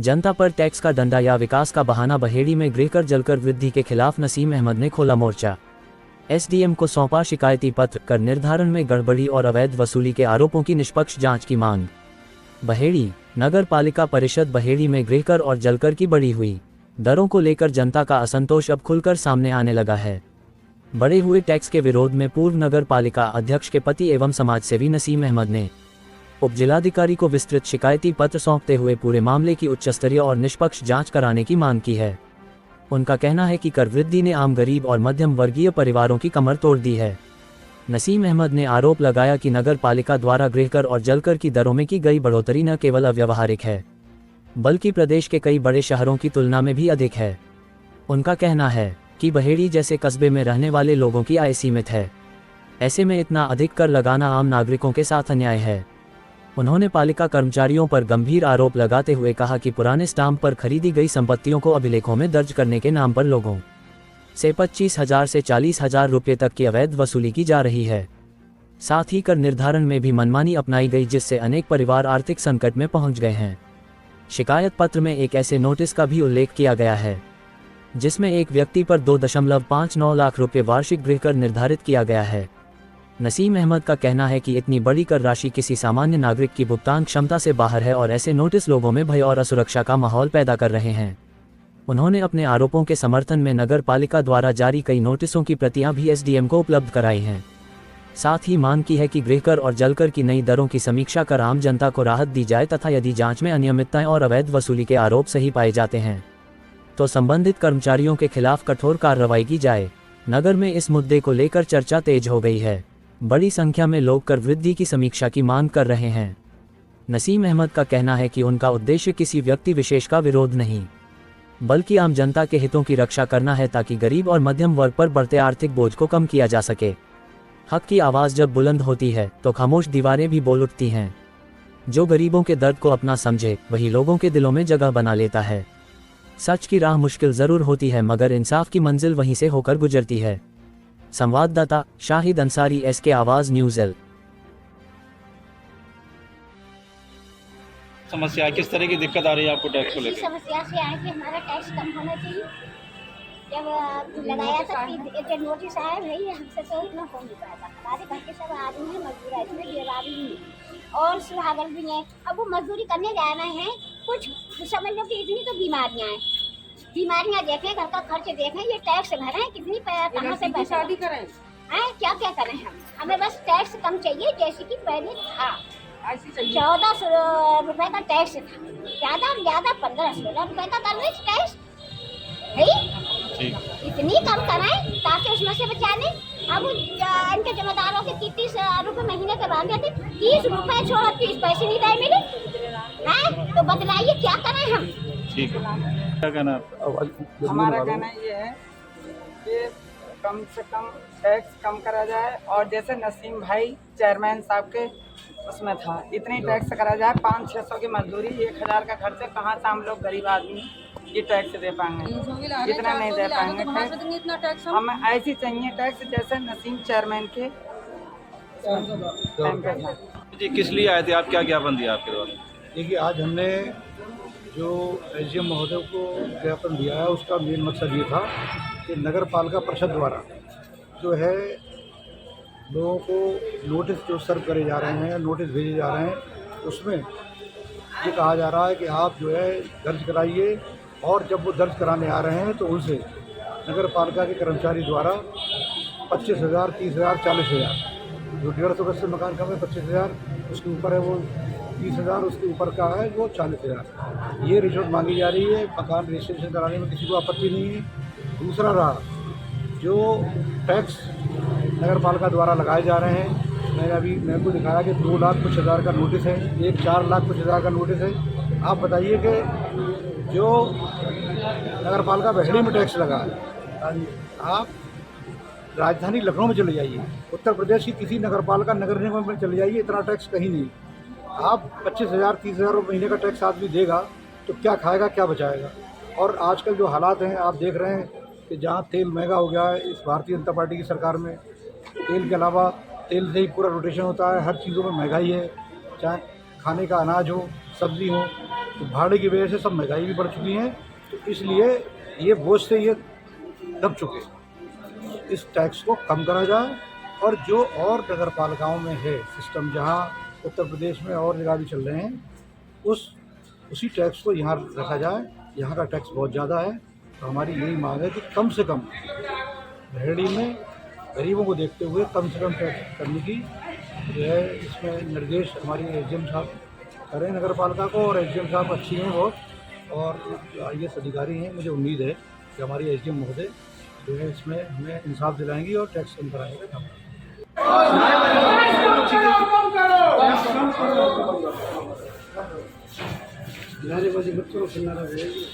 जनता पर टैक्स का डंडा या विकास का बहाना, बहेड़ी में गृहकर जलकर वृद्धि के खिलाफ नसीम अहमद ने खोला मोर्चा। एसडीएम को सौंपा शिकायती पत्र, कर निर्धारण में गड़बड़ी और अवैध वसूली के आरोपों की निष्पक्ष जांच की मांग। बहेड़ी नगर पालिका परिषद बहेड़ी में गृहकर और जलकर की बढ़ी हुई दरों को लेकर जनता का असंतोष अब खुलकर सामने आने लगा है। बढ़े हुए टैक्स के विरोध में पूर्व नगर पालिका अध्यक्ष के पति एवं समाजसेवी नसीम अहमद ने उप जिलाधिकारी को विस्तृत शिकायती पत्र सौंपते हुए पूरे मामले की उच्चस्तरीय और निष्पक्ष जांच कराने की मांग की है। उनका कहना है कि कर वृद्धि ने आम गरीब और मध्यम वर्गीय परिवारों की कमर तोड़ दी है। नसीम अहमद ने आरोप लगाया कि नगर पालिका द्वारा गृहकर और जलकर की दरों में की गई बढ़ोतरी न केवल अव्यावहारिक है, बल्कि प्रदेश के कई बड़े शहरों की तुलना में भी अधिक है। उनका कहना है कि बहेड़ी जैसे कस्बे में रहने वाले लोगों की आय सीमित है, ऐसे में इतना अधिक कर लगाना आम नागरिकों के साथ अन्याय है। उन्होंने पालिका कर्मचारियों पर गंभीर आरोप लगाते हुए कहा कि पुराने स्टाम्प पर खरीदी गई संपत्तियों को अभिलेखों में दर्ज करने के नाम पर लोगों से 25,000 से 40,000 रुपये तक की अवैध वसूली की जा रही है। साथ ही कर निर्धारण में भी मनमानी अपनाई गई, जिससे अनेक परिवार आर्थिक संकट में पहुंच गए हैं। शिकायत पत्र में एक ऐसे नोटिस का भी उल्लेख किया गया है जिसमें एक व्यक्ति पर 2.59 लाख रुपये वार्षिक गृहकर निर्धारित किया गया है। नसीम अहमद का कहना है कि इतनी बड़ी कर राशि किसी सामान्य नागरिक की भुगतान क्षमता से बाहर है और ऐसे नोटिस लोगों में भय और असुरक्षा का माहौल पैदा कर रहे हैं। उन्होंने अपने आरोपों के समर्थन में नगर पालिका द्वारा जारी कई नोटिसों की प्रतियां भी एसडीएम को उपलब्ध कराई हैं। साथ ही मांग की है कि गृहकर और जलकर की नई दरों की समीक्षा कर आम जनता को राहत दी जाए तथा यदि जांच में अनियमितताएं और अवैध वसूली के आरोप सही पाए जाते हैं तो संबंधित कर्मचारियों के खिलाफ कठोर कार्रवाई की जाए। नगर में इस मुद्दे को लेकर चर्चा तेज हो गई है। बड़ी संख्या में लोग कर वृद्धि की समीक्षा की मांग कर रहे हैं। नसीम अहमद का कहना है कि उनका उद्देश्य किसी व्यक्ति विशेष का विरोध नहीं, बल्कि आम जनता के हितों की रक्षा करना है ताकि गरीब और मध्यम वर्ग पर बढ़ते आर्थिक बोझ को कम किया जा सके। हक की आवाज़ जब बुलंद होती है तो खामोश दीवारें भी बोल उठती हैं। जो गरीबों के दर्द को अपना समझे वही लोगों के दिलों में जगह बना लेता है। सच की राह मुश्किल ज़रूर होती है, मगर इंसाफ की मंजिल वहीं से होकर गुजरती है। संवाददाता शाहिद अंसारी, एसके आवाज़ न्यूज़ एल। समस्या किस तरह की दिक्कत आ रही है आपको टैक्स को लेकर? समस्या से आए कि हमारा टैक्स कम होना चाहिए। जब लगाया था कि नोटिस आया भाई, हमसे तो इतना हो नहीं पाया था। हमारे घर के सब आदमी हैं, मजदूर है, इसमें बेरारी भी है और सुहागन भी हैं। अब वो मजदूरी करने जाना है, कुछ समझ लो कि इतनी तो बीमारियाँ हैं, बीमारियाँ देखें, घर का खर्च देखें, ये टैक्स भरें, कितनी कहाँ से पैसा शादी करें हैं, क्या क्या करें हम। हमें बस टैक्स कम चाहिए, जैसे कि पहले था 1400 रुपए का टैक्स था, ज़्यादा 15-16 रुपए का कर लो टैक्स है। इतनी कम कराएं ताकि उसमें से बचा लें। अब इनके जमादारों के 30 रुपए महीने के बाद देते, 30 रुपए छोड़ो 30 पैसे नहीं दे मिले हैं, तो बतलाइए क्या करें हम। ठीक है, क्या कहना है? हमारा कहना ये है कि कम से कम टैक्स कम करा जाए, और जैसे नसीम भाई चेयरमैन साहब के उसमें था, इतनी टैक्स करा जाए। 500-600 की मजदूरी, 1000 का खर्चा, कहाँ से हम लोग गरीब आदमी ये टैक्स दे पाएंगे? इतना नहीं दे पाएंगे। हमें ऐसी चाहिए टैक्स जैसे नसीम चेयरमैन के जी। किस लिए आए थे आप, क्या ज्ञापन दिया आपके द्वारा? देखिए, आज हमने जो एसडीएम महोदय को ज्ञापन दिया है उसका मेन मकसद ये था कि नगर पालिका परिषद द्वारा जो है लोगों को नोटिस जो सर्व करे जा रहे हैं, नोटिस भेजे जा रहे हैं, उसमें ये कहा जा रहा है कि आप जो है दर्ज कराइए, और जब वो दर्ज कराने आ रहे हैं तो उनसे नगर पालिका के कर्मचारी द्वारा 25,000, 30,000, 40,000, जो 150 गज से मकान कम है 25,000, उसके ऊपर है वो 30,000, उसके ऊपर का है वो 40,000, ये रिश्वत मांगी जा रही है। मकान रजिस्ट्रेशन कराने में किसी को आपत्ति नहीं है। दूसरा रहा जो टैक्स नगर पालिका द्वारा लगाए जा रहे हैं, मैंने अभी मेरे को दिखाया कि 2 लाख कुछ हज़ार का नोटिस है, एक 4 लाख कुछ हज़ार का नोटिस है। आप बताइए कि जो नगर पालिका बहेड़ी में टैक्स लगा है, आप राजधानी लखनऊ में चले जाइए, उत्तर प्रदेश की किसी नगर पालिका नगर निगम में चले जाइए, इतना टैक्स कहीं नहीं। आप 25,000, 30,000 रुपये महीने का टैक्स आदमी देगा तो क्या खाएगा, क्या बचाएगा? और आजकल जो हालात हैं आप देख रहे हैं कि जहाँ तेल महंगा हो गया है इस भारतीय जनता पार्टी की सरकार में, तेल के अलावा तेल से ही पूरा रोटेशन होता है, हर चीज़ों में महंगाई है, चाहे खाने का अनाज हो, सब्ज़ी हो, तो भाड़े की वजह से सब महंगाई भी बढ़ चुकी है, तो इसलिए ये बोझ से ये दब चुके। इस टैक्स को कम करा जाए और जो और नगर पालिकाओं में है सिस्टम, जहाँ उत्तर प्रदेश में और जगह भी चल रहे हैं, उसी टैक्स को यहाँ रखा जाए। यहाँ का टैक्स बहुत ज़्यादा है, तो हमारी यही मांग है कि कम से कम भैड़ी में गरीबों को देखते हुए कम से कम टैक्स करने की जो है इसमें निर्देश हमारी एसडीएम साहब करें नगर पालिका को। और एसडीएम साहब अच्छी हैं बहुत, और IAS अधिकारी हैं। मुझे उम्मीद है कि हमारी एसडीएम महोदय जो है इसमें हमें इंसाफ दिलाएंगी और टैक्स कम कराएंगे। नारेबाजी बच्चों को सुनना रहेगी।